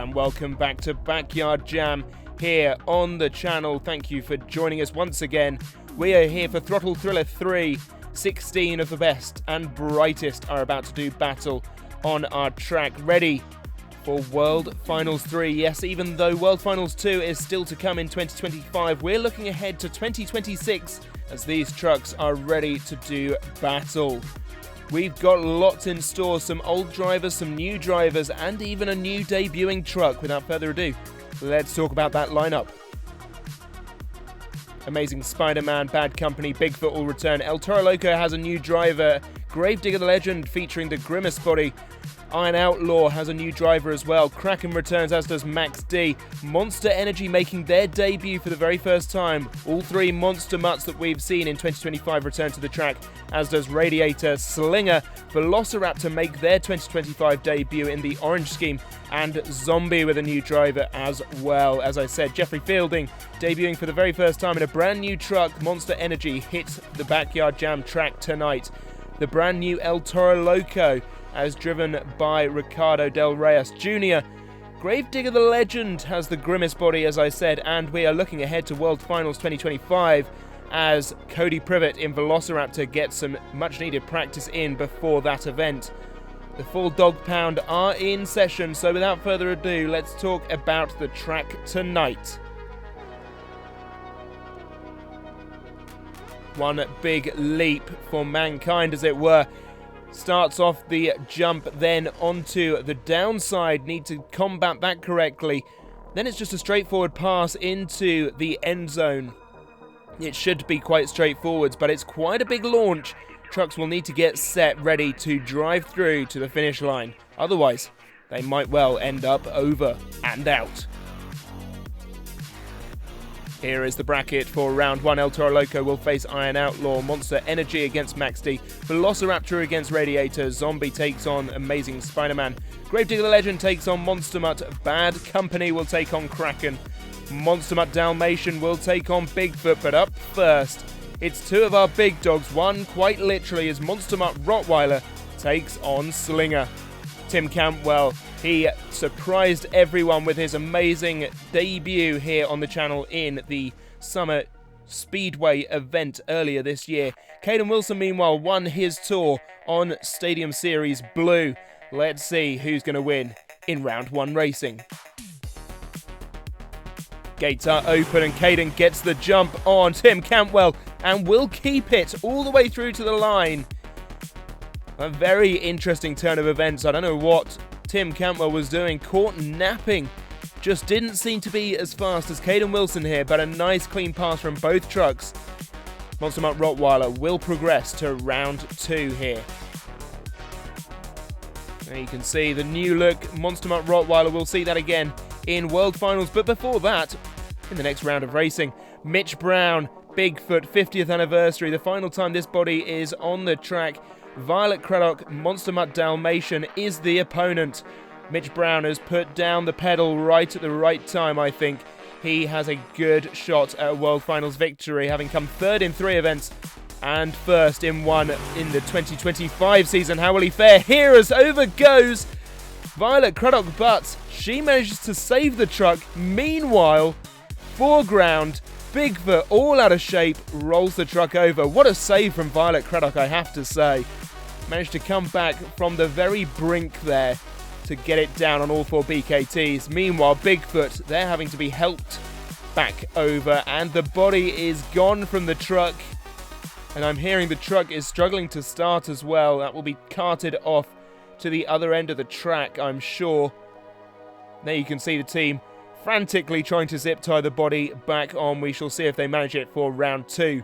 and welcome back to Backyard Jam here on the channel. Thank you for joining us once again. We are here for Throttle Thriller 3. 16 of the best and brightest are about to do battle on our track, ready for World Finals 3. Yes, even though World Finals 2 is still to come in 2025, we're looking ahead to 2026 as these trucks are ready to do battle. We've got lots in store, some old drivers, some new drivers, and even a new debuting truck. Without further ado, let's talk about that lineup. Amazing Spider-Man, Bad Company, Bigfoot all return. El Toro Loco has a new driver. Gravedigger the Legend featuring the Grimace body. Iron Outlaw has a new driver as well. Kraken returns, as does Max D. Monster Energy making their debut for the very first time. All three monster mutts that we've seen in 2025 return to the track, as does Radiator, Slinger. Velociraptor make their 2025 debut in the orange scheme, and Zombie with a new driver as well. As I said, Jeffrey Fielding debuting for the very first time in a brand new truck. Monster Energy hits the Backyard Jam track tonight. The brand new El Toro Loco, as driven by Ricardo Del Reyes Jr. Gravedigger the Legend has the Grimace body, as I said, and we are looking ahead to World Finals 2025 as Cody Privet in Velociraptor gets some much needed practice in before that event. The full dog pound are in session, so without further ado, let's talk about the track tonight. One big leap for mankind, as it were. Starts off the jump, then onto the downside. Need to combat that correctly. Then it's just a straightforward pass into the end zone. It should be quite straightforward, but it's quite a big launch. Trucks will need to get set, ready to drive through to the finish line. Otherwise, they might well end up over and out. Here is the bracket for round 1. El Toro Loco will face Iron Outlaw, Monster Energy against Max D, Velociraptor against Radiator, Zombie takes on Amazing Spider-Man, Gravedigger the Legend takes on Monster Mutt, Bad Company will take on Kraken, Monster Mutt Dalmatian will take on Bigfoot, but up first, it's two of our big dogs. One, quite literally, is Monster Mutt Rottweiler takes on Slinger. Tim Campbell, he surprised everyone with his amazing debut here on the channel in the Summer Speedway event earlier this year. Caden Wilson, meanwhile, won his tour on Stadium Series Blue. Let's see who's going to win in round 1 racing. Gates are open and Caden gets the jump on Tim Campbell and will keep it all the way through to the line. A very interesting turn of events. I don't know what Tim Campbell was doing, caught napping. Just didn't seem to be as fast as Caden Wilson here, but a nice clean pass from both trucks. Monster Mutt Rottweiler will progress to round 2 here. There you can see the new look Monster Mutt Rottweiler. We'll see that again in World Finals, but before that, in the next round of racing, Mitch Brown, Bigfoot 50th anniversary, the final time this body is on the track. Violet Craddock, Monster Mutt Dalmatian is the opponent. Mitch Brown has put down the pedal right at the right time, I think. He has a good shot at a World Finals victory, having come third in 3 events and first in 1 in the 2025 season. How will he fare? Here as over goes Violet Craddock, but she manages to save the truck. Meanwhile, foreground, Bigfoot, all out of shape, rolls the truck over. What a save from Violet Craddock, I have to say. Managed to come back from the very brink there to get it down on all 4 BKTs. Meanwhile, Bigfoot, they're having to be helped back over, and the body is gone from the truck. And I'm hearing the truck is struggling to start as well. That will be carted off to the other end of the track, I'm sure. There you can see the team frantically trying to zip tie the body back on. We shall see if they manage it for round 2.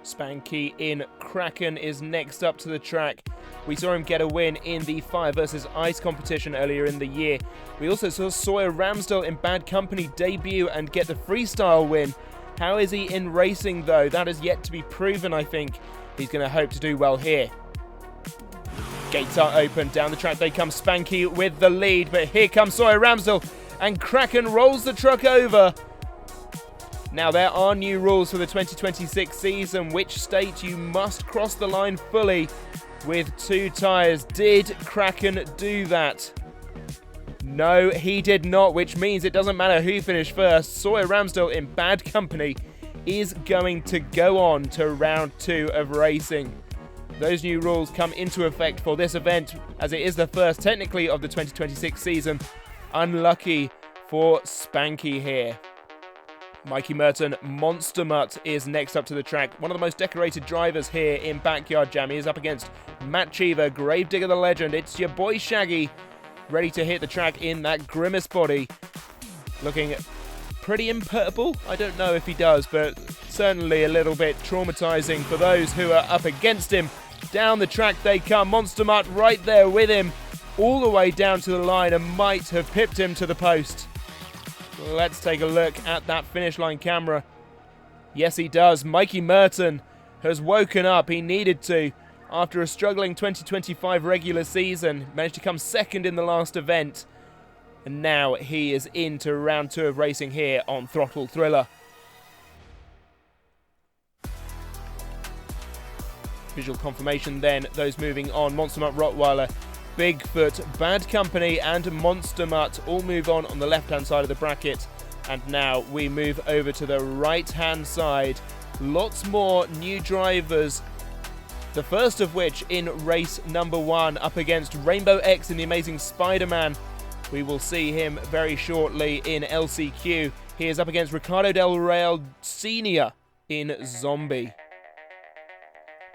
Spanky in Kraken is next up to the track. We saw him get a win in the Fire vs Ice competition earlier in the year. We also saw Sawyer Ramsdell in Bad Company debut and get the freestyle win. How is he in racing though? That is yet to be proven, I think. He's going to hope to do well here. Gates are open. Down the track they come. Spanky with the lead, but here comes Sawyer Ramsdell and Kraken rolls the truck over. Now, there are new rules for the 2026 season, which state you must cross the line fully with 2 tyres. Did Kraken do that? No, he did not, which means it doesn't matter who finished first. Sawyer Ramsdale in bad company is going to go on to round 2 of racing. Those new rules come into effect for this event, as it is the first, technically, of the 2026 season. Unlucky for Spanky here. Mikey Merton, Monster Mutt, is next up to the track. One of the most decorated drivers here in Backyard Jam. He is up against Matt Cheever, Gravedigger the Legend. It's your boy Shaggy, ready to hit the track in that Grimace body. Looking pretty imperturbable. I don't know if he does, but certainly a little bit traumatizing for those who are up against him. Down the track they come. Monster Mutt right there with him, all the way down to the line, and might have pipped him to the post. Let's take a look at that finish line camera. Yes, he does. Mikey Merton has woken up. He needed to. After a struggling 2025 regular season, managed to come second in the last event. And now he is into round 2 of racing here on Throttle Thriller. Visual confirmation then, those moving on. Monster Mutt Rottweiler, Bigfoot, Bad Company and Monster Mutt all move on the left-hand side of the bracket. And now we move over to the right-hand side. Lots more new drivers. The first of which in race number 1 up against Rainbow X in the Amazing Spider-Man. We will see him very shortly in LCQ. He is up against Ricardo Del Real Sr. in Zombie.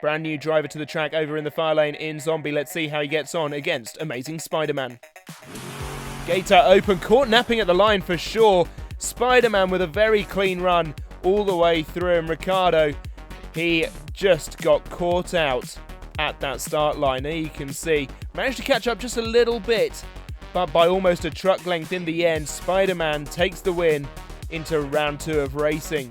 Brand new driver to the track over in the far lane in Zombie. Let's see how he gets on against Amazing Spider-Man. Gator open, caught napping at the line for sure. Spider-Man with a very clean run all the way through, and Ricardo, he just got caught out at that start line. There you can see, managed to catch up just a little bit, but by almost a truck length in the end, Spider-Man takes the win into round 2 of racing.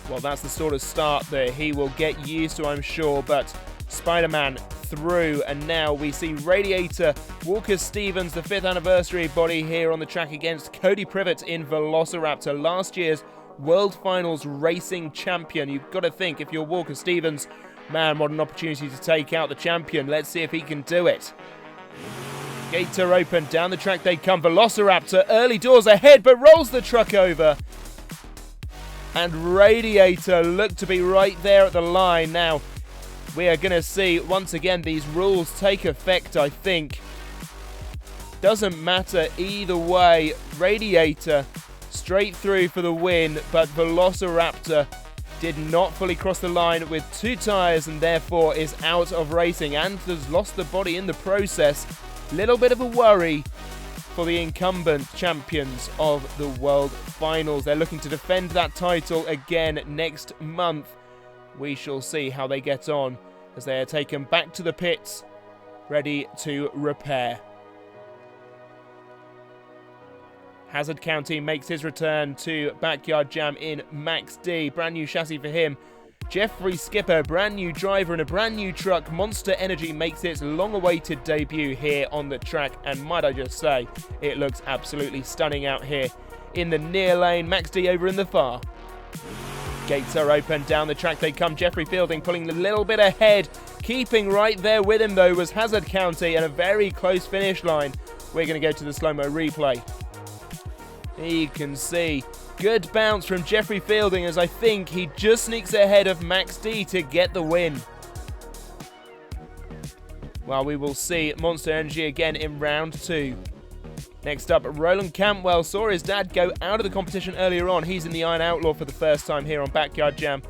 Well, that's the sort of start that he will get used to, I'm sure, but Spider-Man through, and now we see Radiator, Walker Stevens, the 5th anniversary body here on the track against Cody Privet in Velociraptor, last year's World Finals racing champion. You've got to think, if you're Walker Stevens, man, what an opportunity to take out the champion. Let's see if he can do it. Gates are open, down the track they come. Velociraptor early doors ahead, but rolls the truck over. And Radiator looked to be right there at the line. Now, we are going to see, once again, these rules take effect, I think. Doesn't matter either way. Radiator straight through for the win, but Velociraptor did not fully cross the line with 2 tyres and therefore is out of racing and has lost the body in the process. Little bit of a worry for the incumbent champions of the World Finals. They're looking to defend that title again next month. We shall see how they get on as they are taken back to the pits, ready to repair. Hazard County makes his return to Backyard Jam in Max D. Brand new chassis for him. Jeffrey Skipper, brand new driver and a brand new truck. Monster Energy makes its long-awaited debut here on the track, and might I just say, it looks absolutely stunning out here in the near lane. Max D over in the far. Gates are open, down the track they come. Jeffrey Fielding pulling a little bit ahead. Keeping right there with him though was Hazard County, and a very close finish line. We're going to go to the slow-mo replay. You can see good bounce from Jeffrey Fielding, as I think he just sneaks ahead of Max D to get the win. Well, we will see Monster Energy again in round 2. Next up, Roland Campwell saw his dad go out of the competition earlier on. He's in the Iron Outlaw for the first time here on Backyard Jam.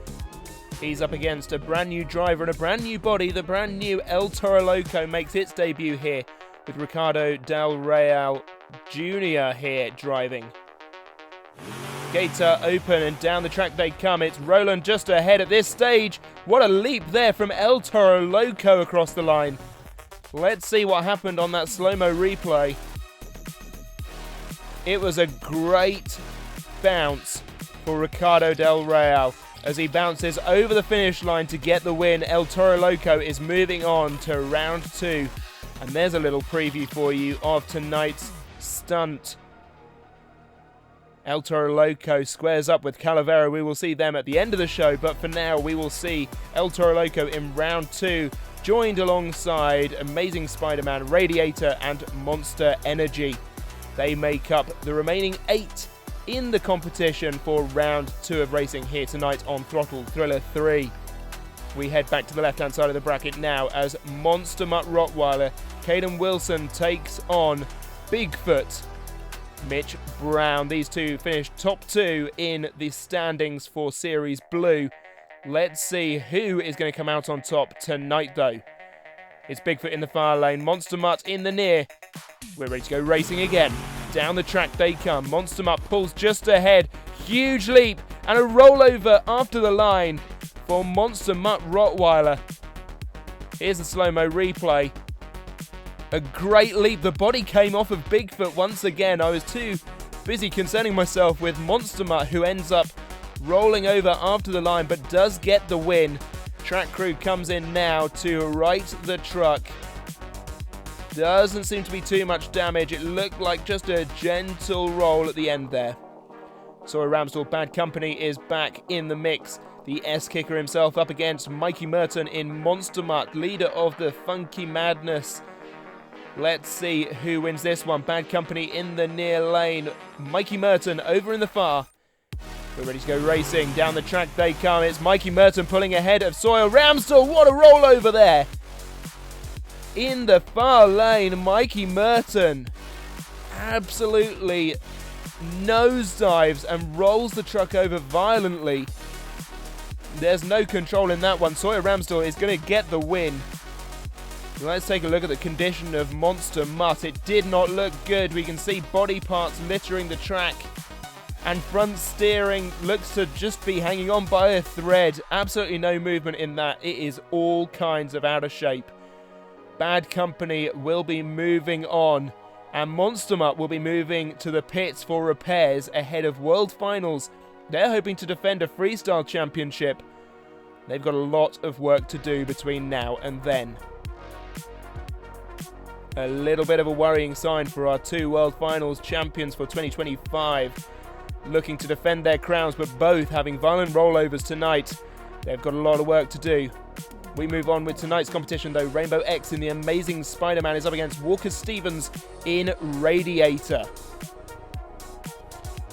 He's up against a brand new driver and a brand new body. The brand new El Toro Loco makes its debut here with Ricardo Del Real Jr. here driving. Gates are open and down the track they come. It's Roland just ahead at this stage. What a leap there from El Toro Loco across the line. Let's see what happened on that slow-mo replay. It was a great bounce for Ricardo Del Real as he bounces over the finish line to get the win. El Toro Loco is moving on to round 2. And there's a little preview for you of tonight's stunt. El Toro Loco squares up with Calavera. We will see them at the end of the show, but for now we will see El Toro Loco in round 2 joined alongside Amazing Spider-Man, Radiator and Monster Energy. They make up the remaining 8 in the competition for round 2 of racing here tonight on Throttle Thriller 3. We head back to the left-hand side of the bracket now as Monster Mutt Rottweiler Caden Wilson takes on Bigfoot Mitch Brown. These two finished top 2 in the standings for Series Blue. Let's see who is going to come out on top tonight, though. It's Bigfoot in the far lane, Monster Mutt in the near. We're ready to go racing again. Down the track they come. Monster Mutt pulls just ahead. Huge leap and a rollover after the line for Monster Mutt Rottweiler. Here's the slow-mo replay. A great leap. The body came off of Bigfoot once again. I was too busy concerning myself with Monster Mutt, who ends up rolling over after the line but does get the win. Track crew comes in now to right the truck. Doesn't seem to be too much damage. It looked like just a gentle roll at the end there. Sawyer Ramsdell, Bad Company, is back in the mix. The S-Kicker himself up against Mikey Merton in Monster Mutt, leader of the Funky Madness. Let's see who wins this one. Bad Company in the near lane. Mikey Merton over in the far. We're ready to go racing. Down the track they come. It's Mikey Merton pulling ahead of Sawyer Ramsdell. What a rollover there. In the far lane, Mikey Merton absolutely nosedives and rolls the truck over violently. There's no control in that one. Sawyer Ramsdell is going to get the win. Let's take a look at the condition of Monster Mutt. It did not look good. We can see body parts littering the track. And front steering looks to just be hanging on by a thread. Absolutely no movement in that. It is all kinds of out of shape. Bad Company will be moving on, and Monster Mutt will be moving to the pits for repairs ahead of World Finals. They're hoping to defend a freestyle championship. They've got a lot of work to do between now and then. A little bit of a worrying sign for our 2 World Finals champions for 2025. Looking to defend their crowns, but both having violent rollovers tonight. They've got a lot of work to do. We move on with tonight's competition, though. Rainbow X in the Amazing Spider-Man is up against Walker Stevens in Radiator.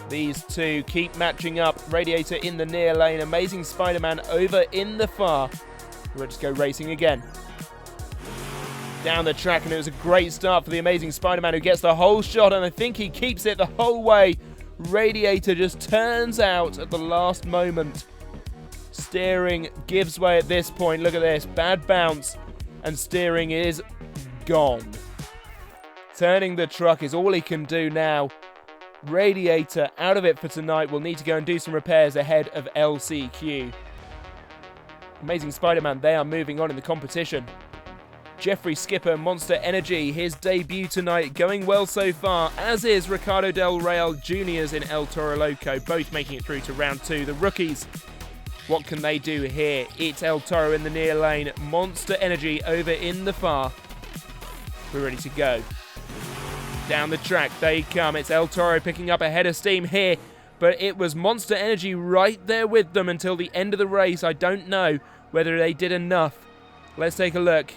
These two keep matching up. Radiator in the near lane, Amazing Spider-Man over in the far. We'll just go racing again. Down the track, and it was a great start for the Amazing Spider-Man, who gets the whole shot, and I think he keeps it the whole way. Radiator just turns out at the last moment. Steering gives way at this point. Look at this. Bad bounce. And steering is gone. Turning the truck is all he can do now. Radiator out of it for tonight. Will need to go and do some repairs ahead of LCQ. Amazing Spider-Man, they are moving on in the competition. Jeffrey Skipper, Monster Energy, his debut tonight, going well so far, as is Ricardo Del Real Jr.'s in El Toro Loco, both making it through to round 2. The rookies, what can they do here? It's El Toro in the near lane, Monster Energy over in the far. We're ready to go. Down the track they come. It's El Toro picking up a head of steam here, but it was Monster Energy right there with them until the end of the race. I don't know whether they did enough. Let's take a look.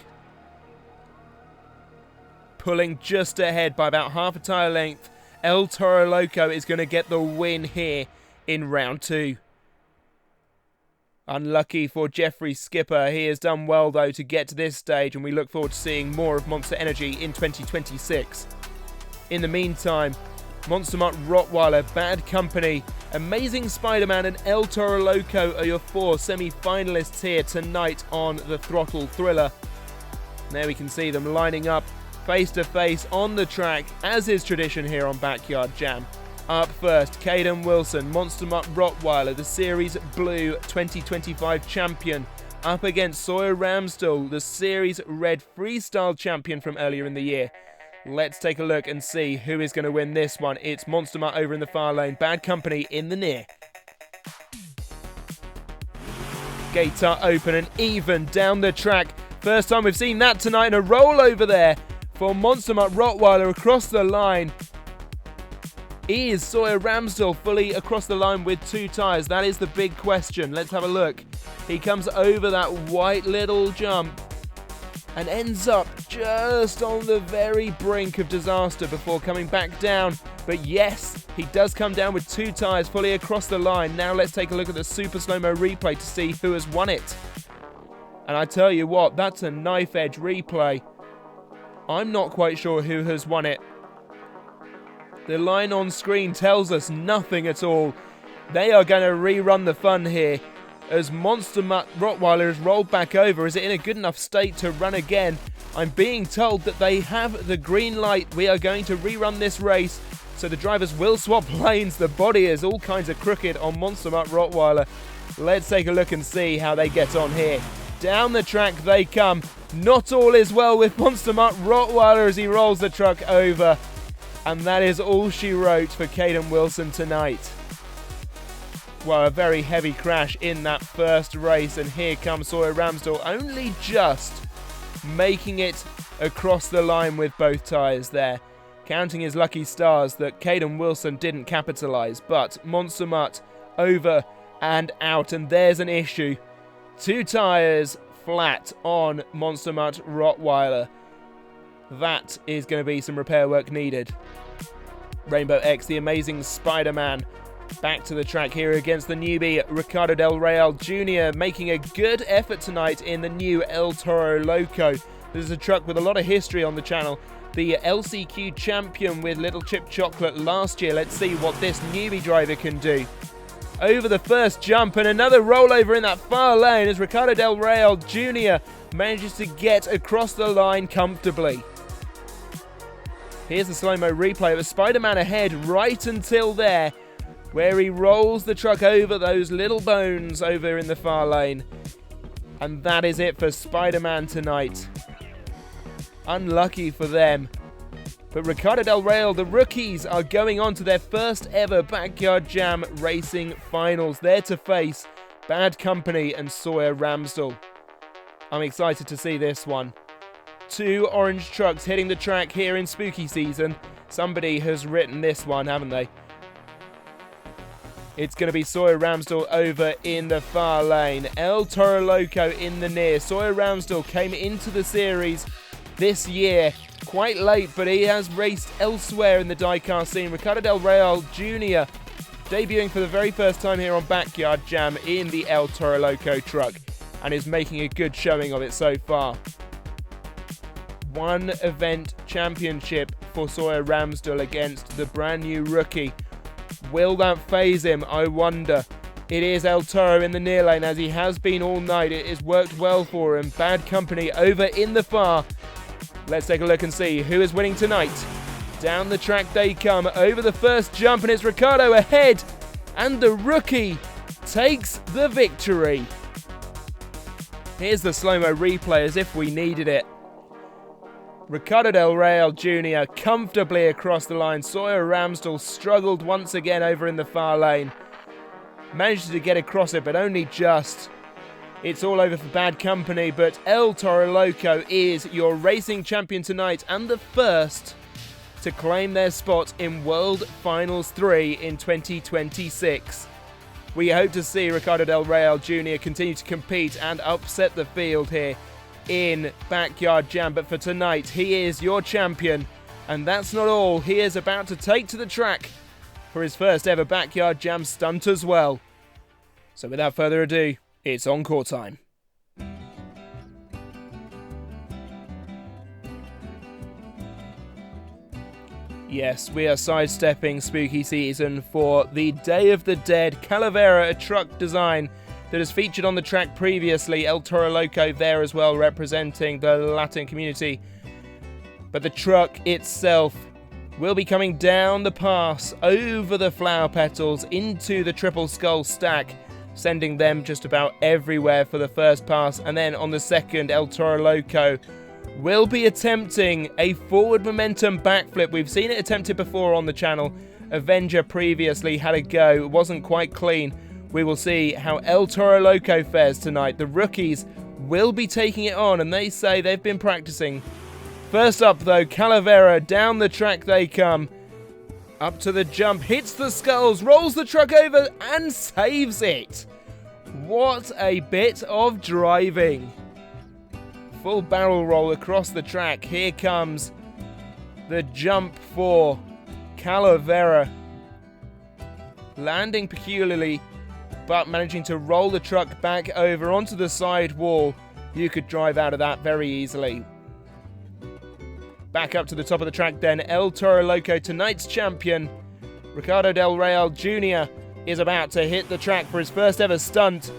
Pulling just ahead by about half a tyre length. El Toro Loco is going to get the win here in round 2. Unlucky for Jeffrey Skipper. He has done well, though, to get to this stage, and we look forward to seeing more of Monster Energy in 2026. In the meantime, Monster Mutt Rottweiler, Bad Company, Amazing Spider-Man and El Toro Loco are your 4 semi-finalists here tonight on the Throttle Thriller. And there we can see them lining up face to face on the track, as is tradition here on Backyard Jam. Up first, Caden Wilson, Monster Mutt Rottweiler, the Series Blue 2025 champion, up against Sawyer Ramsdell, the Series Red Freestyle champion from earlier in the year. Let's take a look and see who is going to win this one. It's Monster Mutt over in the far lane, Bad Company in the near. Gates are open and even down the track. First time we've seen that tonight, and a rollover there for Monster Mutt Rottweiler across the line. Is Sawyer Ramsdell fully across the line with 2 tyres? That is the big question. Let's have a look. He comes over that white little jump and ends up just on the very brink of disaster before coming back down. But yes, he does come down with 2 tyres fully across the line. Now let's take a look at the super slow-mo replay to see who has won it. And I tell you what, that's a knife-edge replay. I'm not quite sure who has won it. The line on screen tells us nothing at all. They are going to rerun the fun here as Monster Mutt Rottweiler is rolled back over. Is it in a good enough state to run again? I'm being told that they have the green light. We are going to rerun this race, so the drivers will swap lanes. The body is all kinds of crooked on Monster Mutt Rottweiler. Let's take a look and see how they get on here. Down the track they come. Not all is well with Monster Mutt Rottweiler as he rolls the truck over. And that is all she wrote for Caden Wilson tonight. Well, a very heavy crash in that first race, and here comes Sawyer Ramsdell, only just making it across the line with both tyres there. Counting his lucky stars that Caden Wilson didn't capitalise, but Monster Mutt over and out, and there's an issue. 2 tyres flat on Monster Mutt Rottweiler. That is going to be some repair work needed. Rainbow X, the amazing Spider-Man, back to the track here against the newbie Ricardo Del Real Jr., making a good effort tonight in the new El Toro Loco. This is a truck with a lot of history on the channel. The LCQ champion with Little Chip Chocolate last year. Let's see what this newbie driver can do. Over the first jump, and another rollover in that far lane as Ricardo Del Real Jr. manages to get across the line comfortably. Here's the slow-mo replay of a Spider-Man ahead right until there, where he rolls the truck over those little bones over in the far lane. And that is it for Spider-Man tonight. Unlucky for them. But Ricardo Del Real, the rookies, are going on to their first ever Backyard Jam Racing Finals. There to face Bad Company and Sawyer Ramsdell. I'm excited to see this one. 2 orange trucks hitting the track here in spooky season. Somebody has written this one, haven't they? It's going to be Sawyer Ramsdell over in the far lane. El Toro Loco in the near. Sawyer Ramsdell came into the series this year quite late, but he has raced elsewhere in the diecast scene. Ricardo Del Real Jr. debuting for the very first time here on Backyard Jam in the El Toro Loco truck and is making a good showing of it so far. 1 event championship for Sawyer Ramsdell against the brand new rookie. Will that phase him? I wonder. It is El Toro in the near lane, as he has been all night. It has worked well for him. Bad Company over in the far. Let's take a look and see who is winning tonight. Down the track they come over the first jump, and it's Ricardo ahead. And the rookie takes the victory. Here's the slow-mo replay as if we needed it. Ricardo Del Real Jr. comfortably across the line. Sawyer Ramsdell struggled once again over in the far lane. Managed to get across it, but only just. It's all over for Bad Company, but El Toro Loco is your racing champion tonight and the first to claim their spot in World Finals 3 in 2026. We hope to see Ricardo Del Real Jr. continue to compete and upset the field here in Backyard Jam, but for tonight he is your champion, and that's not all. He is about to take to the track for his first ever Backyard Jam stunt as well. So without further ado, it's encore time. Yes, we are sidestepping spooky season for the Day of the Dead Calavera, a truck design that has featured on the track previously. El Toro Loco there as well, representing the Latin community. But the truck itself will be coming down the pass, over the flower petals, into the triple skull stack, sending them just about everywhere for the first pass. And then on the second, El Toro Loco will be attempting a forward momentum backflip. We've seen it attempted before on the channel. Avenger previously had a go. It wasn't quite clean. We will see how El Toro Loco fares tonight. The rookies will be taking it on, and they say they've been practicing. First up, though, Calavera, down the track they come. Up to the jump, hits the skulls, rolls the truck over, and saves it. What a bit of driving. Full barrel roll across the track. Here comes the jump for Calavera. Landing peculiarly, but managing to roll the truck back over onto the side wall. You could drive out of that very easily. Back up to the top of the track then, El Toro Loco, tonight's champion. Ricardo Del Real Jr. is about to hit the track for his first ever stunt.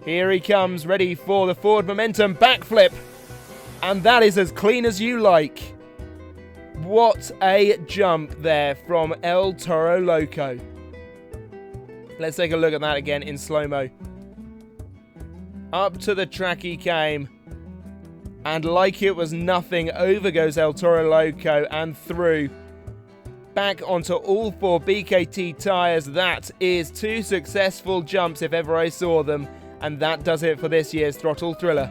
Here he comes, ready for the forward momentum backflip. And that is as clean as you like. What a jump there from El Toro Loco. Let's take a look at that again in slow-mo. Up to the track he came. And like it was nothing, over goes El Toro Loco and through. Back onto all 4 BKT tyres. That is 2 successful jumps if ever I saw them. And that does it for this year's Throttle Thriller.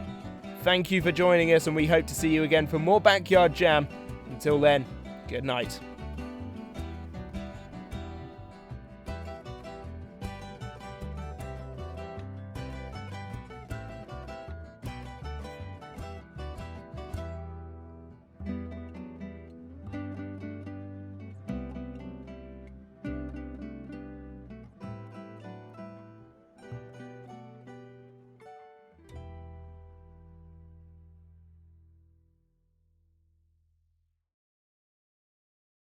Thank you for joining us, and we hope to see you again for more Backyard Jam. Until then, good night.